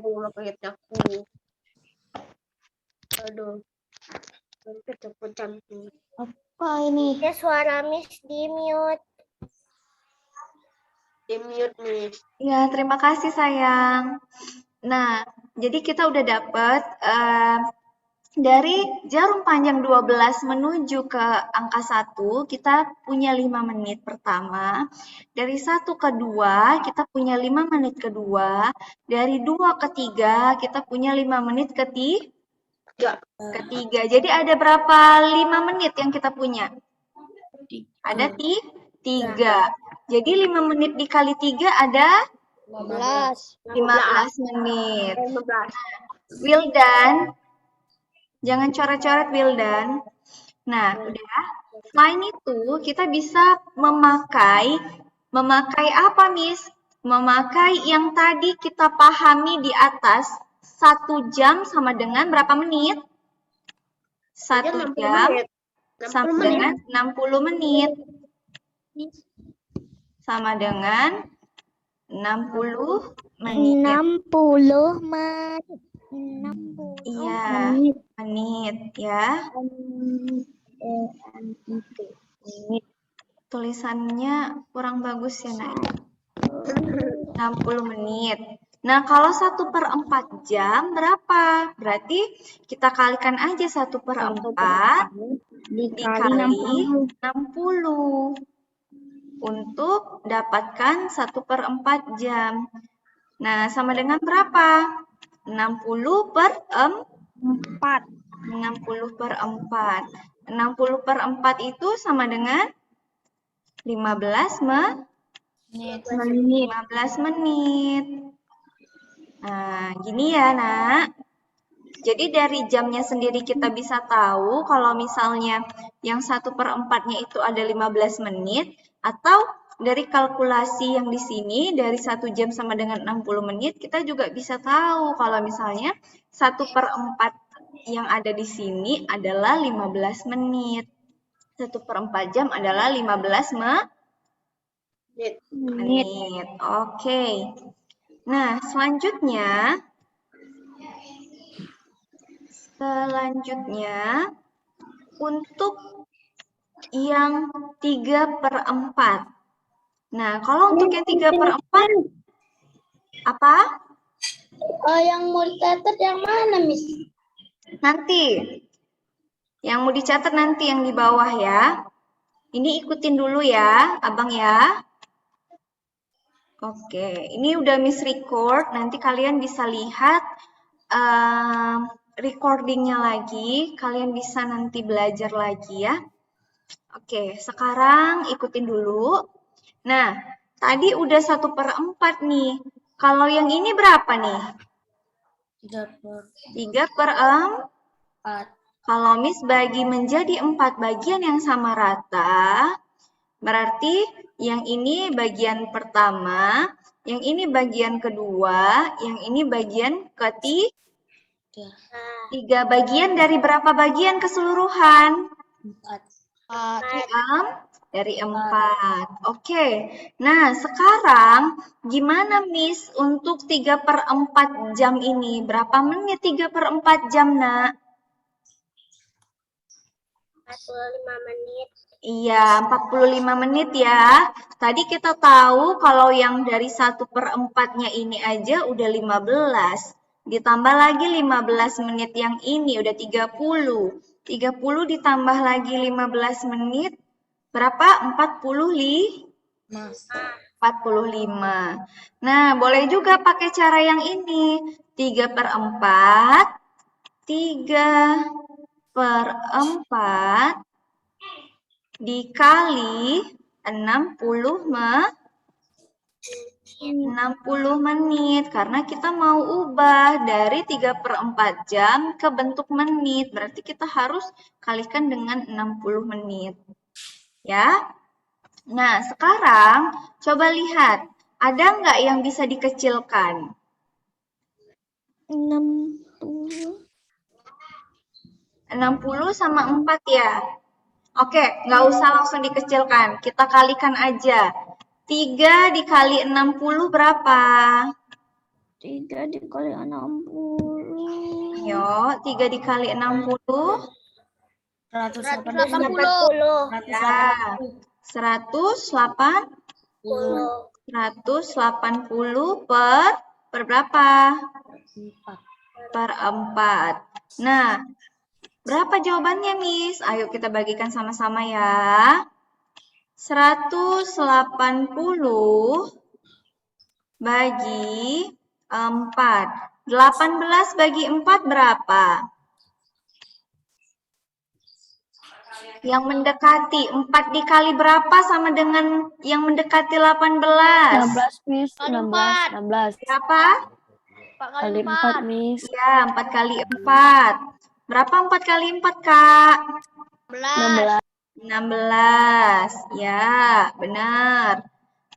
rumah kayak aku. Aduh, campur-campur. Apa ini? Ya, suara Miss di mute. Di mute, Miss. Ya, terima kasih sayang. Nah, jadi kita udah dapet dari jarum panjang 12 menuju ke angka 1, kita punya 5 menit pertama. Dari 1 ke 2, kita punya 5 menit kedua. Dari 2 ke 3, kita punya 5 menit ketiga. Jadi ada berapa 5 menit yang kita punya? Ada 3. Jadi 5 menit dikali 3 ada 15. 15 menit. 15. Wildan, jangan coret-coret Wildan. Nah, udah. Selain itu, kita bisa memakai apa, Miss? Memakai yang tadi kita pahami di atas, 1 jam sama dengan berapa menit? 1 jam sama dengan 60 menit. Sama dengan 60 menit. 60 menit. 60 Iya, menit ya. Tulisannya kurang bagus ya, Nak. 60 menit. Nah, kalau 1/4 jam berapa? Berarti kita kalikan aja 1/4 dikali 60 untuk dapatkan 1/4 jam. Nah, sama dengan berapa? 60/4. 60/4. 60/4 itu sama dengan 15 menit. Nah, gini ya, Nak. Jadi dari jamnya sendiri kita bisa tahu kalau misalnya yang 1/4-nya itu ada 15 menit, atau dari kalkulasi yang di sini, dari 1 jam sama dengan 60 menit, kita juga bisa tahu kalau misalnya 1/4 yang ada di sini adalah 15 menit. 1/4 jam adalah 15 menit. Oke. Nah, selanjutnya untuk yang 3/4. Nah, kalau untuk yang 3/4 apa? Yang mau dicatat yang mana, Miss? Nanti. Yang mau dicatat nanti yang di bawah ya. Ini ikutin dulu ya, Abang ya. Oke, ini udah Miss record. Nanti kalian bisa lihat recordingnya lagi. Kalian bisa nanti belajar lagi ya. Oke, sekarang ikutin dulu. Nah, tadi udah 1/4 nih. Kalau yang ini berapa nih? 3/4. Kalau Miss bagi menjadi 4 bagian yang sama rata, berarti yang ini bagian pertama, yang ini bagian kedua, yang ini bagian ketiga. 3 bagian dari berapa bagian keseluruhan? 4. Dari 4. Oke. Nah, sekarang gimana Miss untuk 3/4 jam ini? Berapa menit 3/4 jam, Nak? 45 menit. Iya, 45 menit ya. Tadi kita tahu kalau yang dari 1/4-nya ini aja udah 15. Ditambah lagi 15 menit yang ini udah 30. 30 ditambah lagi 15 menit. Berapa? 45. Nah, boleh juga pakai cara yang ini. 3/4. 3/4 dikali 60 menit. Karena kita mau ubah dari 3/4 jam ke bentuk menit. Berarti kita harus kalikan dengan 60 menit. Ya. Nah, sekarang coba lihat. Ada nggak yang bisa dikecilkan? 60. 60 sama 4 ya? Oke, nggak usah langsung dikecilkan. Kita kalikan aja. 3 dikali 60 berapa? 3 dikali 60. Yo, 3 dikali 60. 180. Ya, 180 per berapa? Per 4. Nah, berapa jawabannya, Miss? Ayo kita bagikan sama-sama ya. 180 bagi 4. 18 bagi 4 berapa? Yang mendekati 4 dikali berapa sama dengan yang mendekati 18? 16, Miss. 16. Berapa? Kali 4, Miss. Ya, 4 kali 4. Berapa 4 kali 4, Kak? 16. 16. Ya, benar.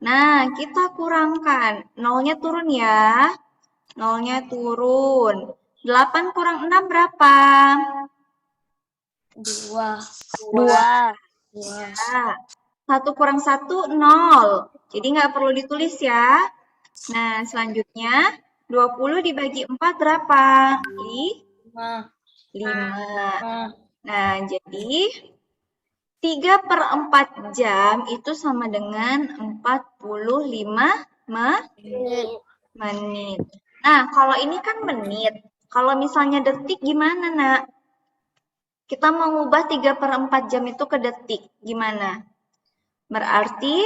Nah, kita kurangkan. Nolnya turun ya. Nolnya turun. 8 kurang 6 berapa? 2. Ya. 1 kurang 1, 0. Jadi nggak perlu ditulis ya. Nah, selanjutnya 20 dibagi 4 berapa? 5. Nah, jadi 3/4 jam itu sama dengan 45 menit. Nah, kalau ini kan menit. Kalau misalnya detik gimana, Nak? Kita mau ngubah 3/4 jam itu ke detik. Gimana? Berarti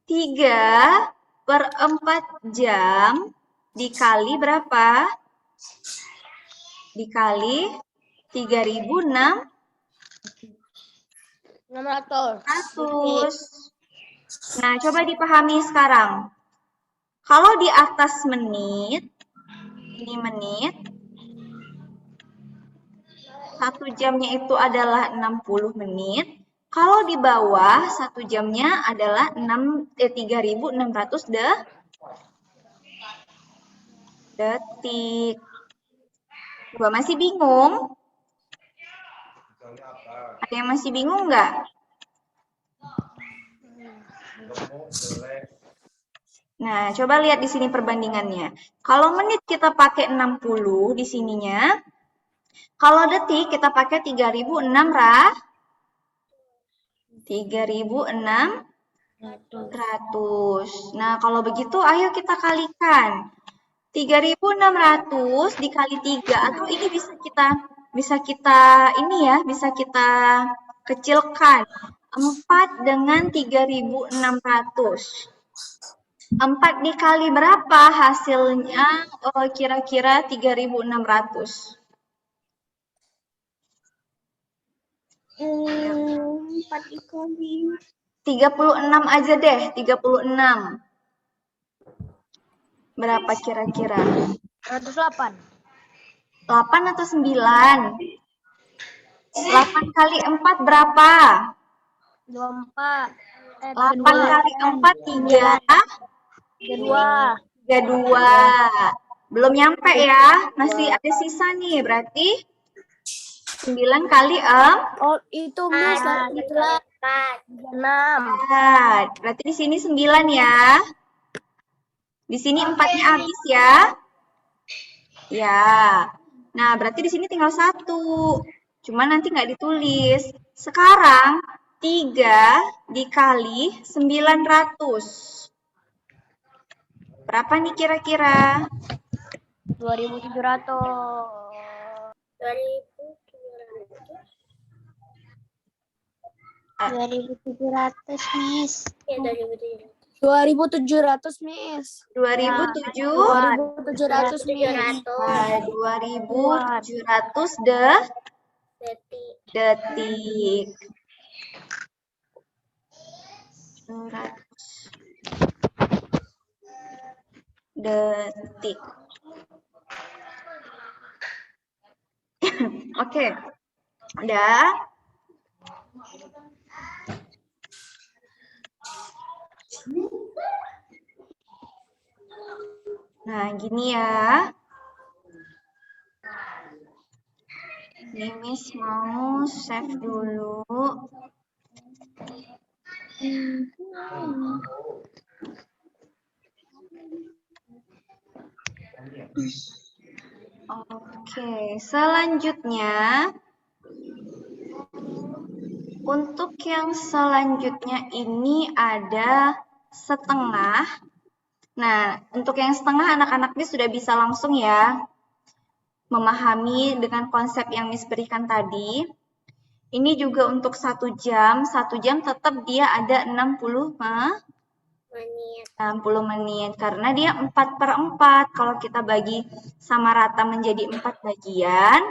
3/4 jam dikali berapa? Dikali 3.600. Nah, coba dipahami sekarang. Kalau di atas menit, ini menit, 1 jamnya itu adalah 60 menit. Kalau di bawah 1 jamnya adalah 3.600 detik. Coba masih bingung? Ada yang masih bingung nggak? Nah, coba lihat di sini perbandingannya. Kalau menit kita pakai 60 di sininya. Kalau detik kita pakai 3.600. Nah, kalau begitu ayo kita kalikan. 3.600 dikali 3 atau ini bisa kita kecilkan. 4 dengan 3.600. 4 dikali berapa hasilnya? Kira-kira 3.600. 4 dikali 36 aja deh, 36. Berapa kira-kira? 108. 8 atau 9? 8 kali 4 berapa? 24. 8 kali 4, 32. 32. Belum nyampe ya, masih ada sisa nih, berarti 9 kali 4. Oh, itu Miss, 6. Berarti di sini 9 ya. Di sini 4-nya habis ya. Ya. Nah, berarti di sini tinggal 1. Cuma nanti nggak ditulis. Sekarang 3 dikali 900. Berapa nih kira-kira? 2.700. 2.700, Miss. Ya, 2.700, Miss. 2.700, Miss. 2.700 detik. 100 detik. Oke. Udah. Nah, gini ya. Ini Miss mau save dulu. Oke, selanjutnya untuk yang selanjutnya ini ada setengah. Nah, untuk yang setengah anak-anaknya sudah bisa langsung ya memahami dengan konsep yang Miss berikan tadi. Ini juga untuk 1 jam tetap dia ada 60 menit karena dia 4/4. Kalau kita bagi sama rata menjadi 4 bagian,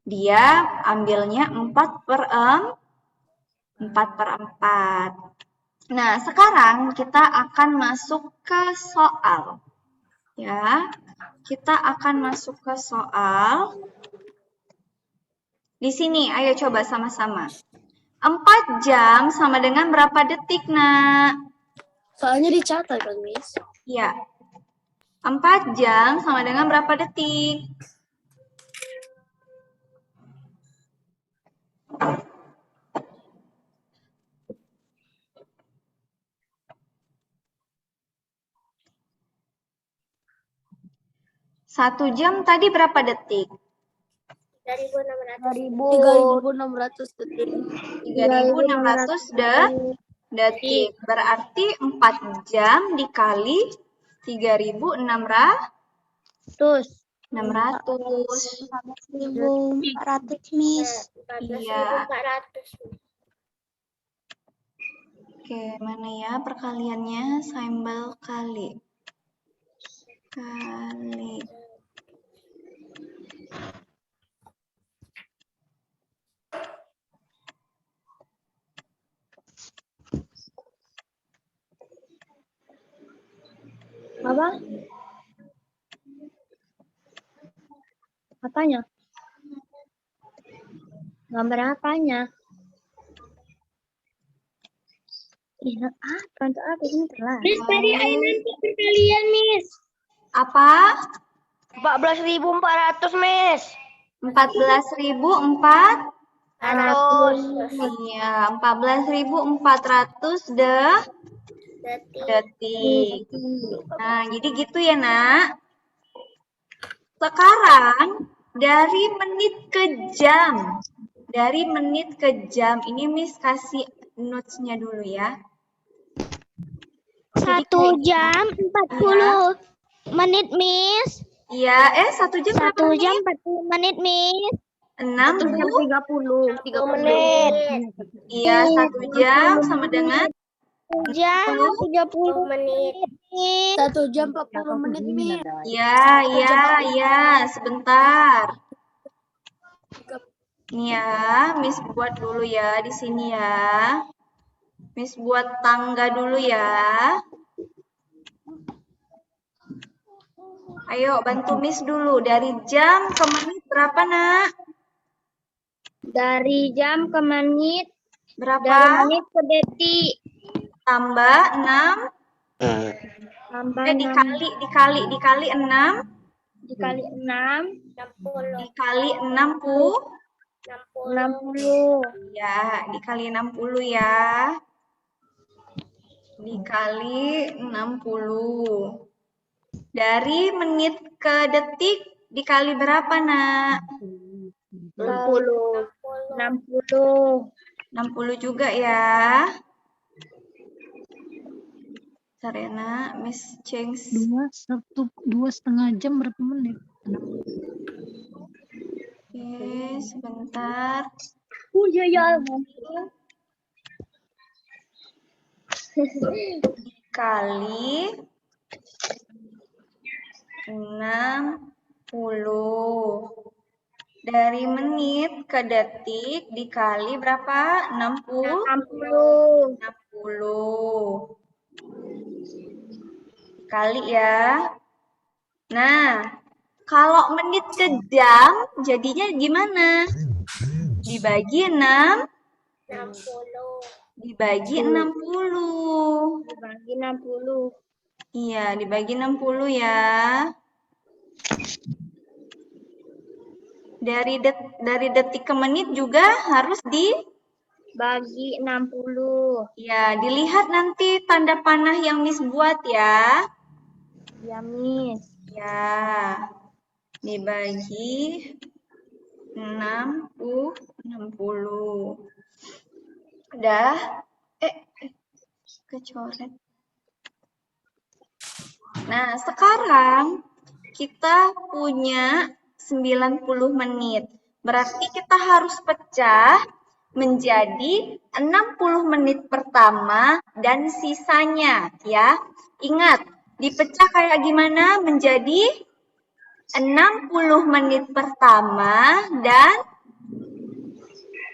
dia ambilnya 4/4. Nah, sekarang kita akan masuk ke soal. Ya, kita akan masuk ke soal. Di sini, ayo coba sama-sama. 4 jam sama dengan berapa detik, nak? Soalnya dicatat kan, Miss? Ya. 4 jam sama dengan berapa detik? Satu jam tadi berapa detik? 3.600 detik. 3.600 detik. Berarti 4 jam dikali 3.600. 1.400, Miss. Iya. Oke, mana ya perkaliannya? Simbol kali. Apa? Apanya? Gambar apanya? Untuk apa ini telah? Miss, tadi Ain nanti perkalian, Miss. Apa? 14.400, Miss. 14.400. Iya, 14.400 detik. Nah, jadi gitu ya, nak. Sekarang dari menit ke jam. Dari menit ke jam. Ini Miss kasih notes-nya dulu ya. 1 jam 40 menit, Miss. Iya, 1 jam berapa 1 jam menit? 40 menit, Miss. 30 menit. Iya, 1 jam sama dengan 1 jam 30 menit. 1 jam 40 menit, Miss. Iya, sebentar. Nih ya, Miss buat dulu ya di sini ya. Miss buat tangga dulu ya. Ayo bantu Miss dulu. Dari jam ke menit berapa, nak? Dari jam ke menit. Berapa? Dari menit ke detik. Tambah 6. Tambah dikali 6. Dikali 6. Dikali 60. 60. Ya, dikali 60 ya. Dikali 60. Dari menit ke detik dikali berapa, nak? 60 juga ya. Bentar ya, nak. Miss change. 2,5 jam berapa menit? Oke, sebentar. ya. Dikali 60. Dari menit ke detik dikali berapa? 60. Dikali ya. Nah, kalau menit ke jam jadinya gimana? Dibagi 6. Dibagi 60. Dibagi 60. Iya, dibagi 60 ya. Dari detik ke menit juga harus dibagi 60. Ya, dilihat nanti tanda panah yang Miss buat ya. Ya, Miss. Ya, dibagi 60. Udah? Kecoret. Nah, sekarang kita punya 90 menit. Berarti kita harus pecah menjadi 60 menit pertama dan sisanya, ya. Ingat, dipecah kayak gimana? Menjadi 60 menit pertama dan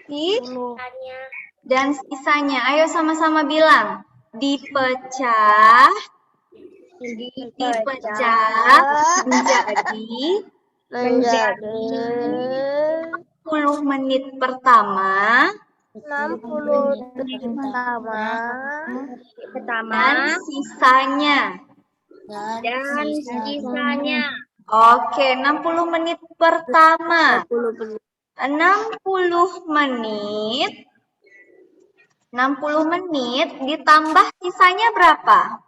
sisanya. Ayo sama-sama bilang. Dipecah menjadi 60 menit pertama 60 menit pertama dan sisanya. Oke, 60 menit pertama. 60 menit ditambah sisanya berapa?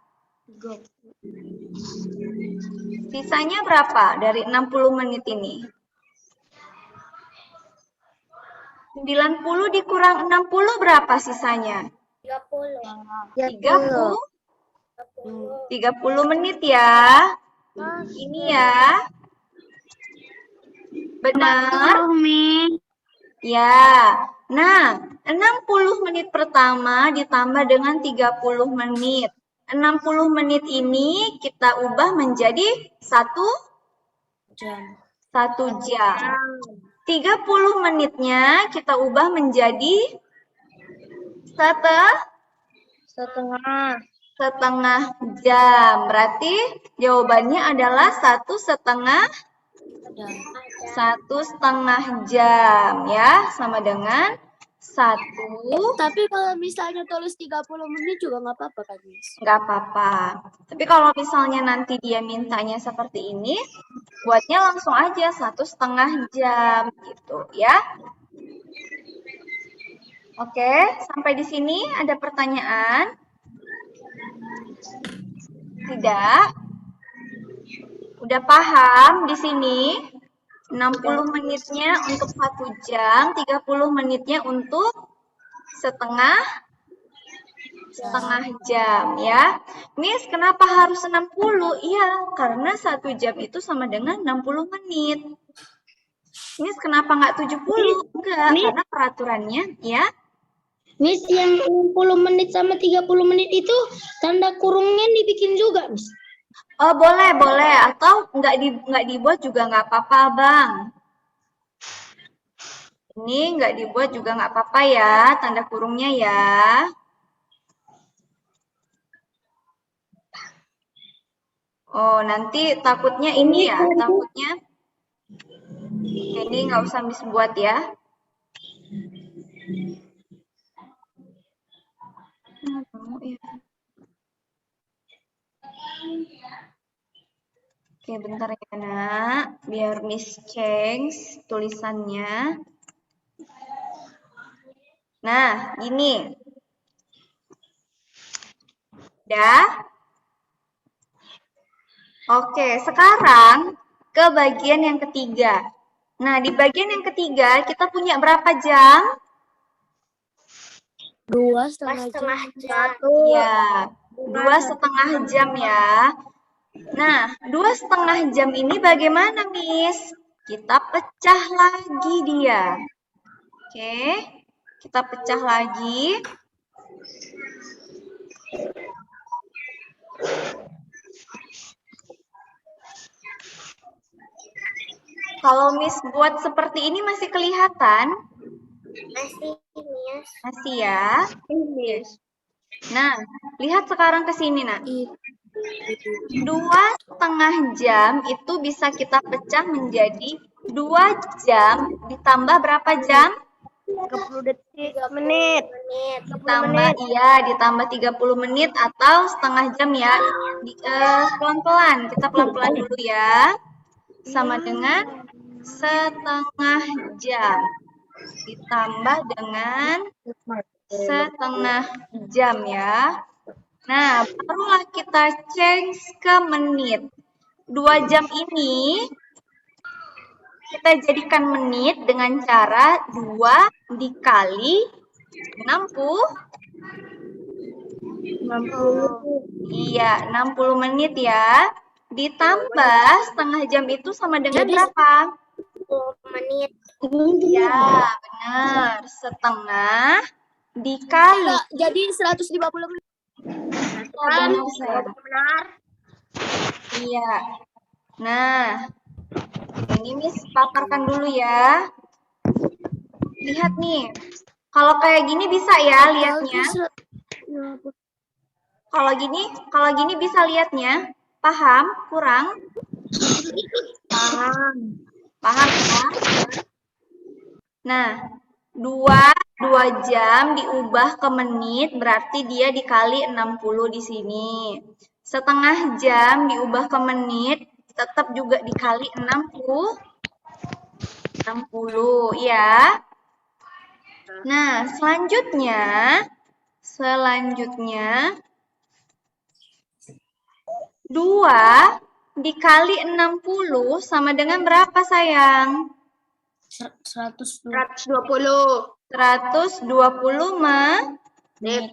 Sisanya berapa dari 60 menit ini? 90 dikurang 60 berapa sisanya? 30 menit ya. Ini ya. Benar? Ya. Nah, 60 menit pertama ditambah dengan 30 menit. 60 menit ini kita ubah menjadi 1 jam. 30 menitnya kita ubah menjadi setengah jam. Berarti jawabannya adalah 1,5 jam ya, sama dengan 1. Tapi kalau misalnya tulis 30 menit juga nggak apa-apa kan, Miss? Nggak apa-apa. Tapi kalau misalnya nanti dia mintanya seperti ini, buatnya langsung aja 1,5 jam gitu ya. Oke, sampai di sini ada pertanyaan? Tidak? Udah paham di sini? 60 menitnya untuk 1 jam, 30 menitnya untuk setengah jam ya. Miss, kenapa harus 60? Iya, karena 1 jam itu sama dengan 60 menit. Miss, kenapa nggak 70? Enggak, karena peraturannya ya. Miss, yang 60 menit sama 30 menit itu tanda kurungnya dibikin juga, Miss. Oh, boleh. Atau nggak dibuat juga nggak apa-apa, Bang. Ini nggak dibuat juga nggak apa-apa ya, tanda kurungnya ya. Oh, nanti takutnya ini ya, takutnya ini nggak usah Miss buat ya. Oke, bentar ya, Nak. Biar Miss change tulisannya. Nah, ini. Udah? Oke, sekarang ke bagian yang ketiga. Nah, di bagian yang ketiga kita punya berapa jam? 2,5 jam. Ya, 2,5 jam ya. Nah, 2,5 jam ini bagaimana, Miss? Kita pecah lagi dia. Oke, kita pecah lagi. Kalau Miss buat seperti ini masih kelihatan? Masih ya? Nah, lihat sekarang ke sini, Nak. 2,5 jam itu bisa kita pecah menjadi 2 jam ditambah berapa jam? 30 menit. Ditambah 30 menit atau setengah jam ya. Pelan-pelan, kita pelan-pelan dulu ya. Sama dengan setengah jam ditambah dengan setengah jam ya. Nah, barulah kita change ke menit. 2 jam ini kita jadikan menit dengan cara 2 dikali 60. 60. Iya, 60 menit ya. Ditambah setengah jam itu sama dengan Jadi, berapa? 10 menit. Iya, benar. Setengah dikali. Jadi 150 menit. Oh, benar sayang. Benar. Iya. Nah, ini Miss paparkan dulu ya. Lihat nih. Kalau kayak gini bisa ya lihatnya. Kalau gini bisa lihatnya. Paham? Kurang? Paham. Paham ya? Nah, 2 jam diubah ke menit berarti dia dikali 60 di sini. Setengah jam diubah ke menit tetap juga dikali 60 ya. Nah, selanjutnya 2 dikali 60 sama dengan berapa sayang? 120 120 120 menit.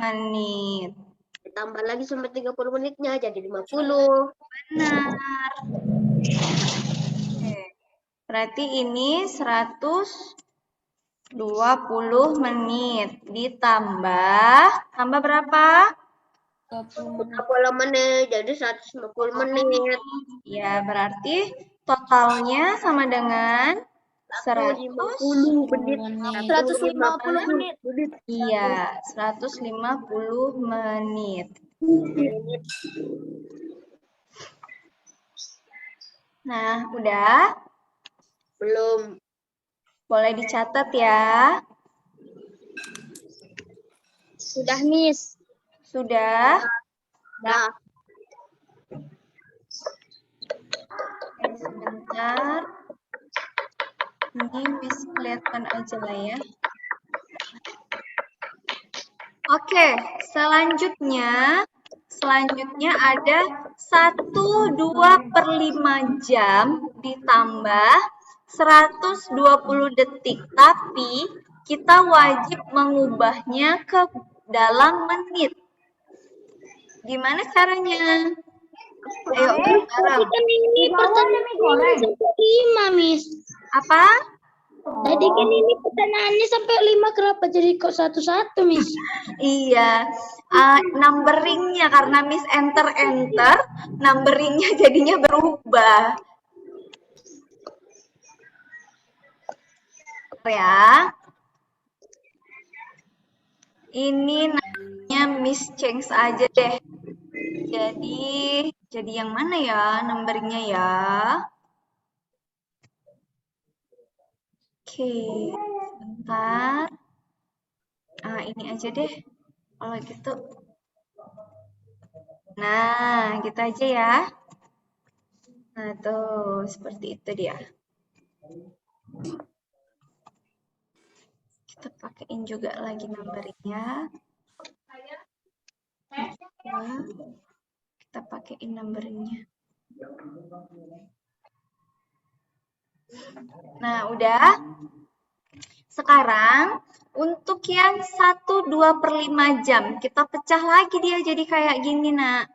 menit. Ditambah lagi sampai 30 menitnya jadi 50. Benar. Oke. Berarti ini 120 menit ditambah berapa? 30 menit jadi 150 menit. Ya, berarti totalnya sama dengan 150 menit. 150 menit. Iya, 150 menit. Nah, udah? Belum. Boleh dicatat ya. Sudah, Miss. Sudah? Dah. Sebentar. Ini Miss kelihatan aja lah ya. Oke, selanjutnya ada 1/2/5 jam ditambah 120 detik. Tapi kita wajib mengubahnya ke dalam menit. Gimana caranya? Ayo, bareng. Kan ini pertanyaannya sampai 5, Miss. Apa? Tadi kan ini pertanyaannya sampai 5, kenapa jadi kok 1-1, Miss? Iya, numberingnya karena Miss enter, numberingnya jadinya berubah. Ya, ini namanya Miss change aja deh. Jadi yang mana ya numberingnya ya? Oke, sebentar. Ini aja deh. Kalau gitu. Nah, gitu aja ya. Nah, tuh seperti itu dia. Kita pakein juga lagi numberingnya. Kita pakein numberingnya. Nah, udah. Sekarang untuk yang 1/2/5 jam, kita pecah lagi dia jadi kayak gini, Nak.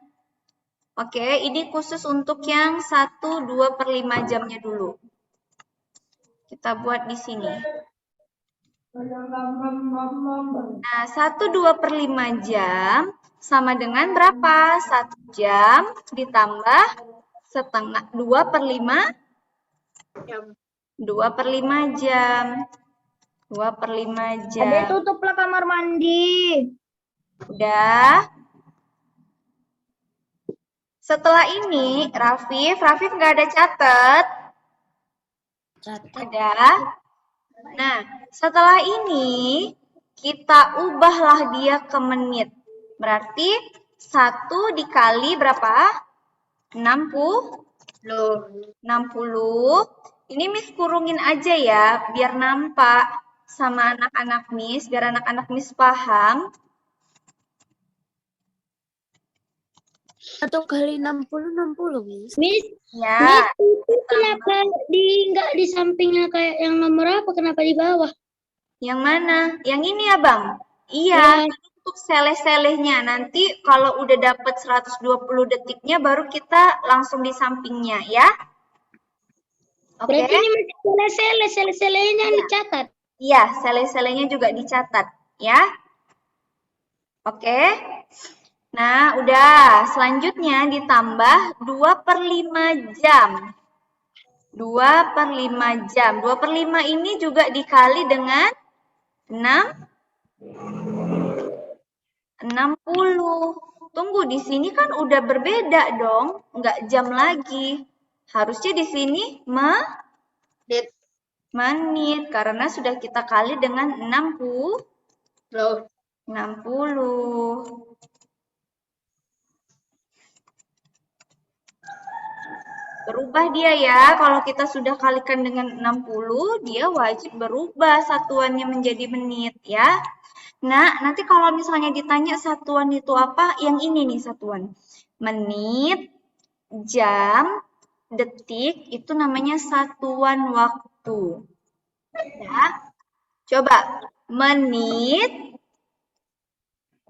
Oke, ini khusus untuk yang 1/2/5 jamnya dulu. Kita buat di sini. Nah, 1/2/5 jam sama dengan berapa? 1 jam ditambah setengah 2/5 Jam. 2/5 jam. 2/5 jam. Ada tutuplah kamar mandi. Udah. Setelah ini, Rafif nggak ada catat. Ada. Nah, setelah ini kita ubahlah dia ke menit. Berarti 1 dikali berapa? 60. 60. Ini Miss kurungin aja ya, biar nampak sama anak-anak Miss, biar anak-anak Miss paham. 1 kali 60, Miss. Miss, Ya, itu kenapa nggak di sampingnya kayak yang nomor apa? Kenapa di bawah? yang mana? Yang ini ya, Bang? Iya, Ya. untuk seleh-selehnya. Nanti kalau udah dapat 120 detiknya baru kita langsung di sampingnya ya. Oke? Berarti ini masih sele-selenya yang dicatat. Iya, seleh-selehnya juga dicatat ya. Oke? Nah, udah. Selanjutnya ditambah 2/5 jam. 2/5 jam. 2/5 ini juga dikali dengan 60. Tunggu, di sini kan udah berbeda dong. Nggak jam lagi. Harusnya di sini menit. Karena sudah kita kali dengan 60. Berubah dia ya, kalau kita sudah kalikan dengan 60, dia wajib berubah satuannya menjadi menit ya. Nah, nanti kalau misalnya ditanya satuan itu apa, yang ini nih satuan. Menit, jam, detik, itu namanya satuan waktu. Ya. Coba, menit,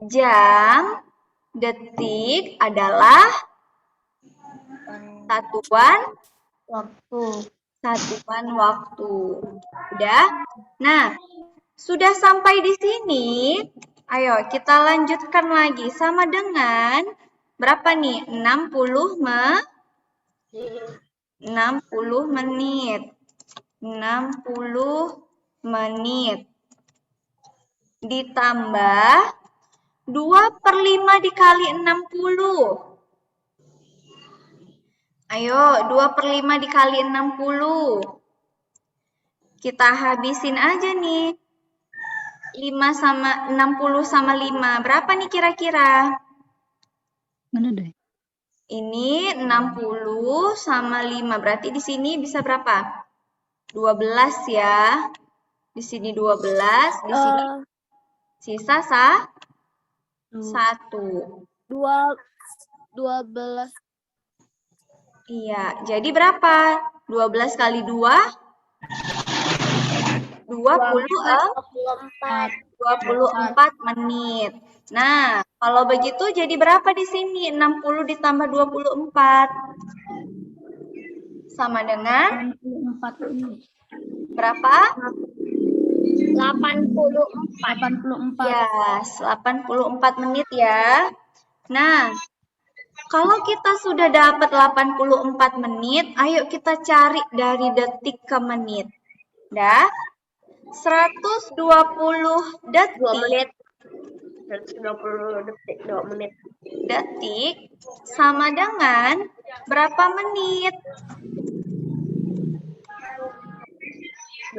jam, detik adalah satuan waktu. Udah? Nah, sudah sampai di sini. Ayo kita lanjutkan lagi sama dengan berapa nih? 60 menit. 60 menit. Ditambah 2/5 dikali 60. Ayo, 2/5 dikali 60. Kita habisin aja nih. 60 sama 5. Berapa nih kira-kira? Mana deh? Ini 60 sama 5. Berarti di sini bisa berapa? 12 ya. Di sini 12. Di sini sisa 1. 12. Iya, jadi berapa? 12 kali 2? 24 menit. Nah, kalau begitu jadi berapa di sini? 60 ditambah 24. Sama dengan? 84 menit. Berapa? 84. Yes, 84 menit ya. Nah, kalau kita sudah dapat 84 menit, ayo kita cari dari detik ke menit. Dah? 120 detik. 120 detik, 2 menit. Detik sama dengan berapa menit?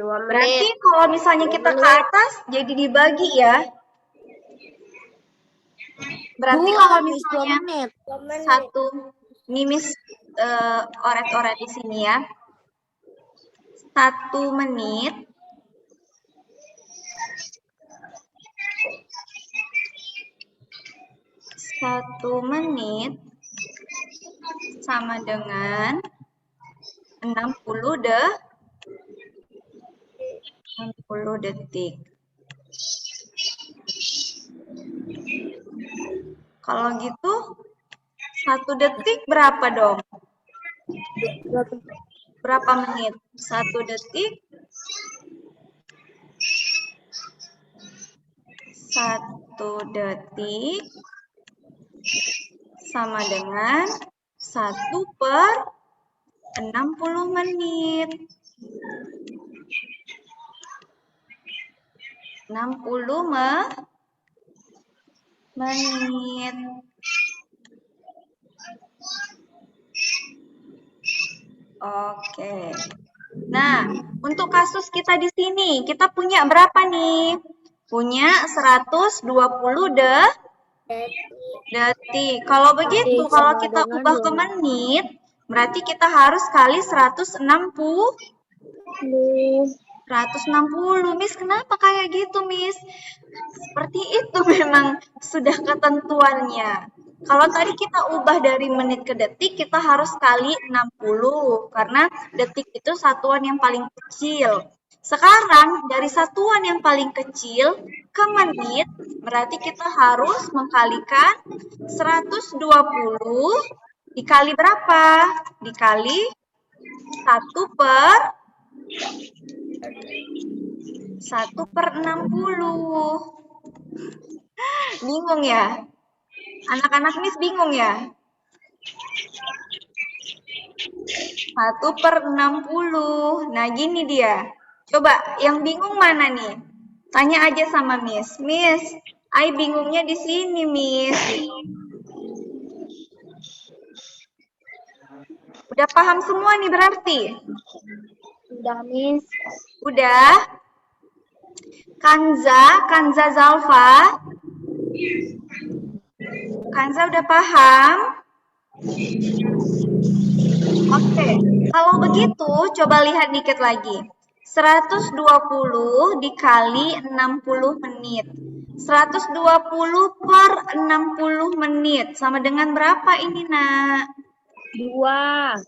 2 menit. Berarti kalau misalnya kita ke atas, jadi dibagi ya. Berarti kalau misalnya 1, ini Miss oret-oret di sini ya. 1 menit. 1 menit sama dengan 60 detik. Kalau gitu, 1 detik berapa dong? Berapa menit? 1 detik. 1 detik sama dengan 1/60 menit. 60 menit. Oke. Nah, untuk kasus kita di sini, kita punya berapa nih? Punya 120 detik. Kalau begitu, kalau kita ubah ke menit, berarti kita harus kali 160. 160. Miss, kenapa kayak gitu, Miss? Seperti itu memang sudah ketentuannya. Kalau tadi kita ubah dari menit ke detik, kita harus kali 60 karena detik itu satuan yang paling kecil. Sekarang dari satuan yang paling kecil ke menit, berarti kita harus mengkalikan 120 dikali berapa? Dikali 1/60. Bingung ya? Anak-anak Miss bingung ya? 1/60. Nah, gini dia. Coba, yang bingung mana nih? Tanya aja sama Miss. Miss, Ai bingungnya di sini, Miss. Udah paham semua nih berarti? Udah, Miss. Udah? Kanza Zalfa. Kanza udah paham? Oke, kalau begitu coba lihat dikit lagi. 120 dikali 60 menit. 120/60 menit. Sama dengan berapa ini, Nak? 2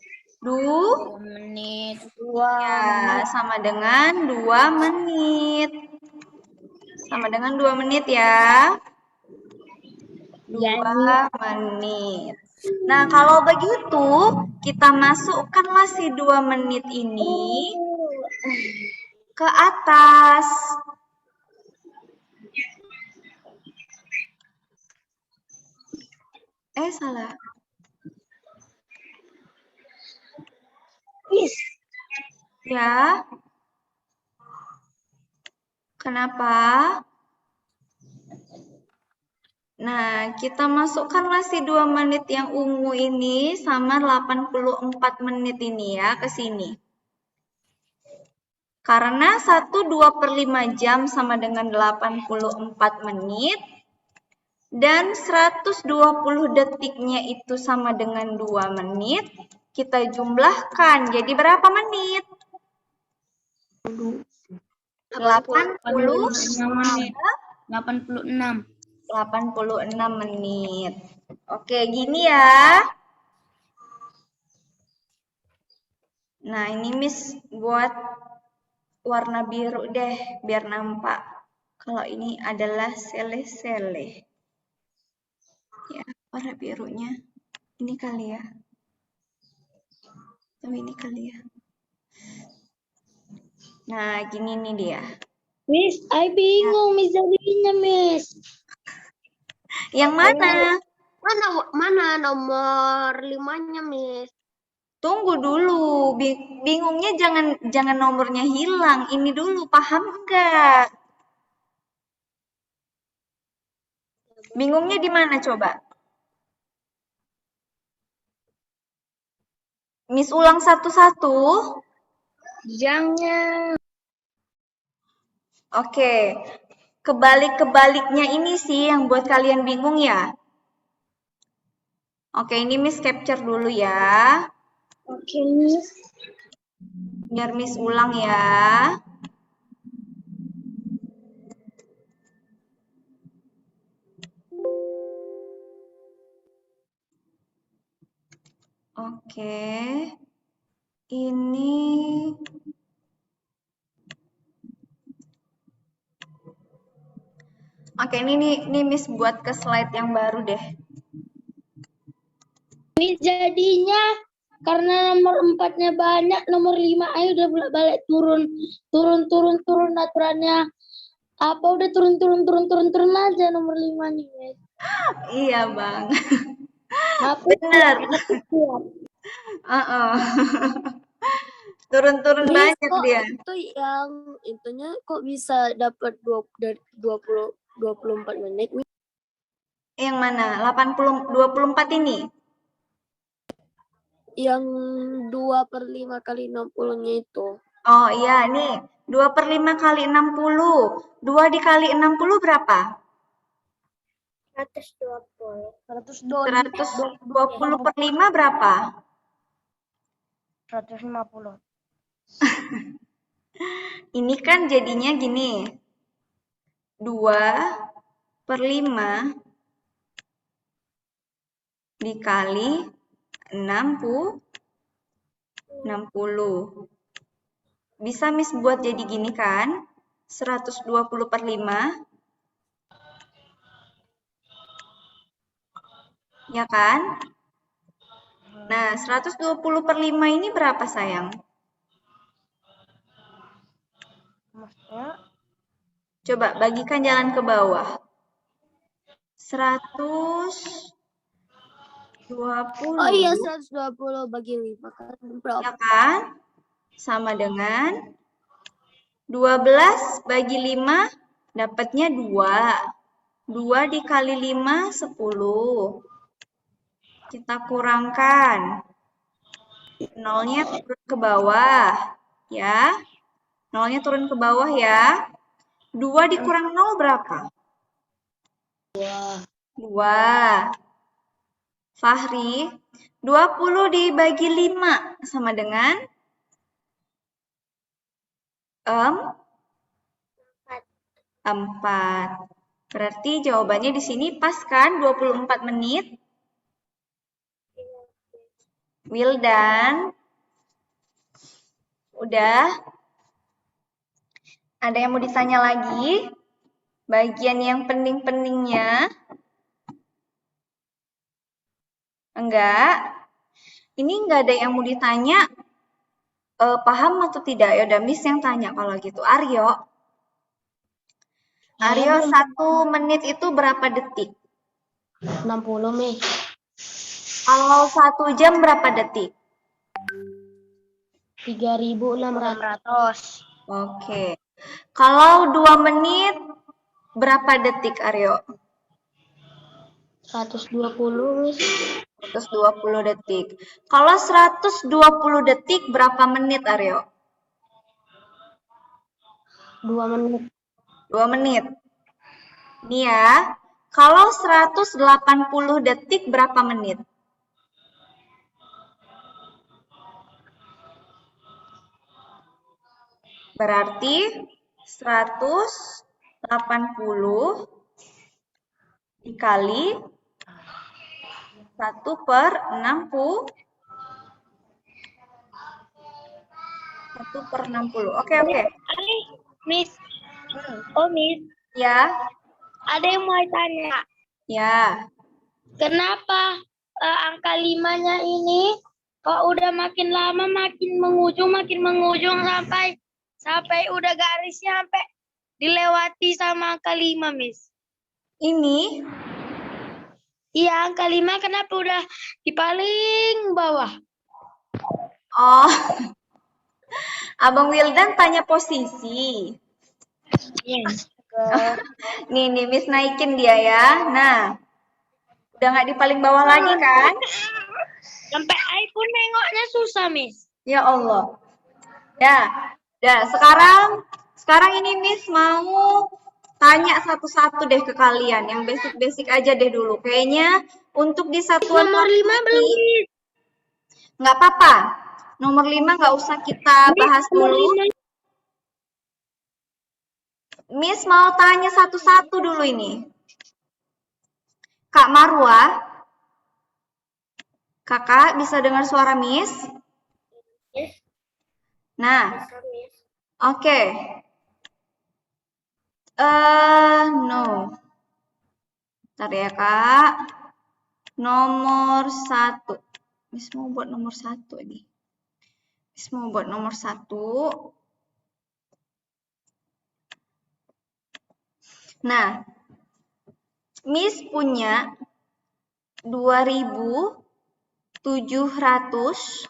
menit. 2 Ya, sama dengan 2 menit. Sama dengan 2 menit ya. 2 menit. Nah, kalau begitu, kita masukkanlah si 2 menit ini ke atas. Salah. Miss, Ya. Kenapa? Nah, kita masukkanlah si 2 menit yang ungu ini sama 84 menit ini ya ke sini. Karena 1/2/5 jam sama dengan 84 menit. Dan 120 detiknya itu sama dengan 2 menit. Kita jumlahkan. Jadi berapa menit? 86 menit. Oke, gini ya. Nah, ini Miss buat warna biru deh, biar nampak. Kalau ini adalah sele-sele. Ya, warna birunya. Ini kali ya. Atau ini kali ya. Nah, gini nih dia. Miss, I bingung Miss jadinya Miss. Yang mana? Mana nomor 5-nya, Miss? Tunggu dulu. Bingungnya jangan nomornya hilang. Ini dulu, paham enggak? Bingungnya di mana coba? Miss ulang satu-satu. Jangan. Oke. Kebalik-kebaliknya ini sih yang buat kalian bingung ya. Oke, ini Miss capture dulu ya. Oke, Miss. Biar Miss ulang ya. Oke. Ini Oke, ini Miss buat ke slide yang baru deh. Miss jadinya karena nomor 4-nya banyak, nomor 5 ayo udah balik turun aturannya. Apa udah turun aja nomor 5-nya, Miss. Iya, Bang. Apa Bener. Kuat. Turun-turun Miss, banyak kok dia. itu yang intinya kok bisa dapat 24 menit? Miss? Yang mana? 24 ini? Yang 2/5 kali 60-nya itu. Oh iya, nih. 2/5 kali 60. 2 dikali 60 berapa? 120. 120/5 berapa? 150. Ini kan jadinya gini. 2/5 dikali 60. Bisa Miss buat jadi gini kan? 120 per 5. Ya kan? Nah, 120 per 5 ini berapa sayang? Coba bagikan jalan ke bawah. 120. Oh iya, 120 bagi 5 kan berapa? Ya kan? Sama dengan 12 bagi 5, dapatnya 2. 2 dikali 5, 10. Kita kurangkan. Nolnya turun ke bawah. Ya. Nolnya turun ke bawah ya. 2 dikurang 0 berapa? 2. Fahri, 20 dibagi 5 sama dengan 4. Berarti jawabannya di sini pas kan 24 menit? Wildan? Udah? Ada yang mau ditanya lagi? Bagian yang penting-pentingnya? Enggak? Ini enggak ada yang mau ditanya. Paham atau tidak? Ya udah Miss yang tanya kalau gitu. Aryo. Aryo, 1 menit itu berapa detik? 60, Miss. Kalau 1 jam berapa detik? 3.600. Oke. Kalau 2 menit berapa detik, Aryo? 120, Miss. 120 detik. Kalau 120 detik berapa menit, Aryo? 2 menit. 2 menit. Ini ya. Kalau 180 detik berapa menit? Berarti 180 dikali 1 per 60. 1 per 60. Oke. Miss. Oh, Miss. Ya. Ada yang mau tanya. Ya. Kenapa angka 5-nya ini kok udah makin lama makin mengujung sampai udah garisnya sampai dilewati sama angka 5, Miss. Ini Iya, angka 5 kenapa udah di paling bawah? oh. Abang Wildan tanya posisi. Yes. Nih, Miss naikin dia ya. Nah, udah nggak di paling bawah lagi kan? Sampai iPhone nengoknya susah, Miss. Ya Allah. Ya, sekarang ini Miss mau tanya satu-satu deh ke kalian. Yang basic-basic aja deh dulu. Kayaknya untuk di satuan Nomor 5 belum, Miss. nggak apa-apa. Nomor 5 nggak usah kita bahas dulu. Miss mau tanya satu-satu dulu ini. Kak Marwa, Kakak bisa dengar suara Miss? Yes. Nah, oke. No. Bentar ya, Kak. Nomor 1. Miss mau buat nomor 1 ini. Miss mau buat nomor 1. Nah, Miss punya 2.700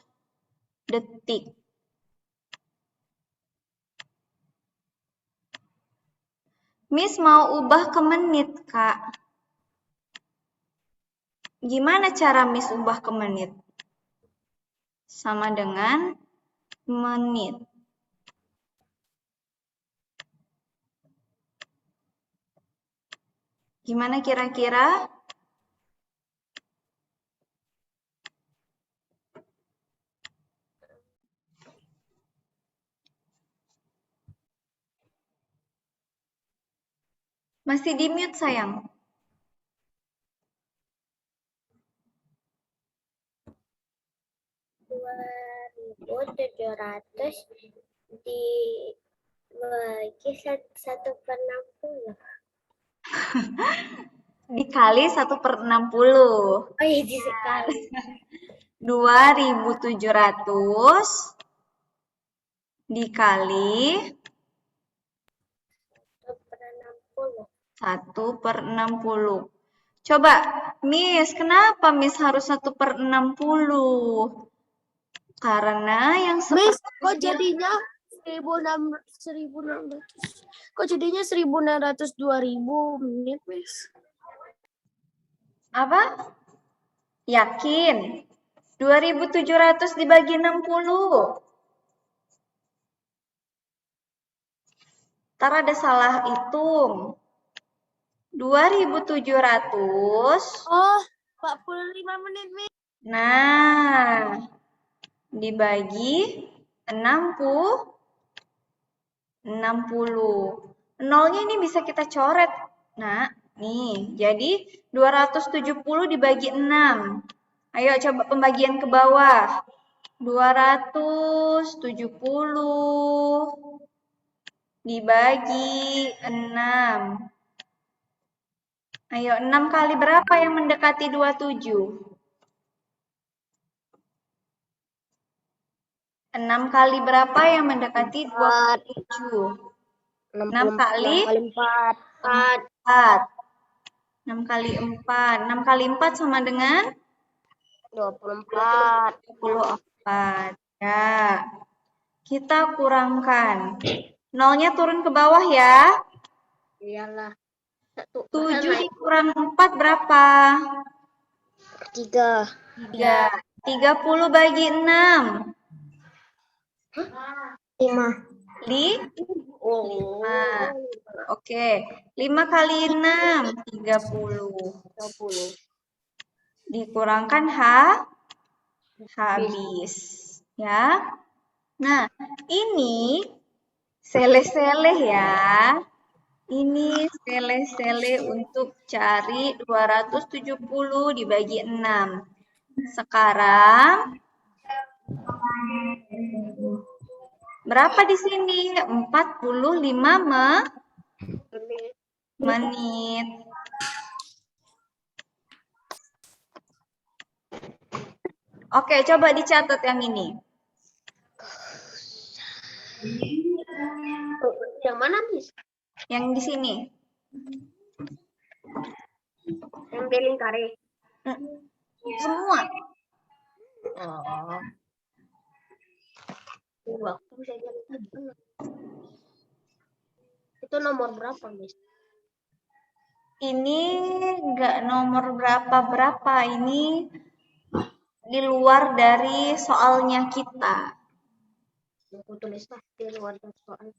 detik. Miss mau ubah ke menit, Kak. Gimana cara Miss ubah ke menit? Sama dengan menit. Gimana kira-kira? Masih di mute, sayang. 1.700 dibagi 1/60. Dikali 1/60. Oh iya, sekali. 2.700 dikali 1/60. Coba, Miss, kenapa Miss harus 1/60? Karena yang Miss, kok sepertiganya jadinya 1.600? Kok jadinya 1.600 2.000 menit, Miss? apa? Yakin? 2.700 dibagi 60. Ntar ada salah hitung. 2.700. Oh, 45 menit, Miss. Nah, dibagi 60. 60. Nolnya ini bisa kita coret. Nah, nih. Jadi 270 dibagi 6. Ayo coba pembagian ke bawah. 270 dibagi 6. Ayo, 6 kali berapa yang mendekati 27? 6 kali berapa yang mendekati 27? 6 kali 4. 4. 6 kali 4. 6 kali 4 sama dengan 24. 24. Ya. Kita kurangkan. Nolnya turun ke bawah ya. Iyalah. 7 dikurang 4 berapa? 3. 3. 30 bagi 6. 5. 5. Oke. 5 kali 6. 30. 20. Dikurangkan habis. Ya. Nah, ini seleh-seleh ya. Ini seleh-seleh untuk cari 270 dibagi 6. Sekarang berapa di sini? 45 menit. Oke, coba dicatat yang ini. Yang mana, Miss? Yang di sini. Yang beling kare. Semua. Oh. Waktu saya lihat. Itu nomor berapa, Miss? Ini nggak nomor berapa-berapa. Ini di luar dari soalnya kita. Aku tulis lah di luar soal.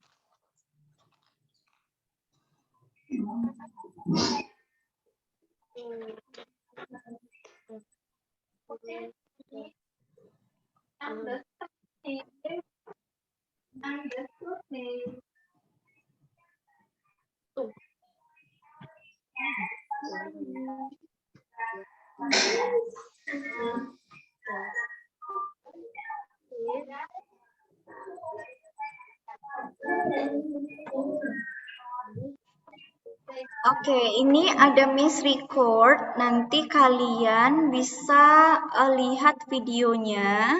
Oke, ini ada Miss Record. Nanti kalian bisa lihat videonya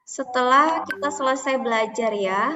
setelah kita selesai belajar ya.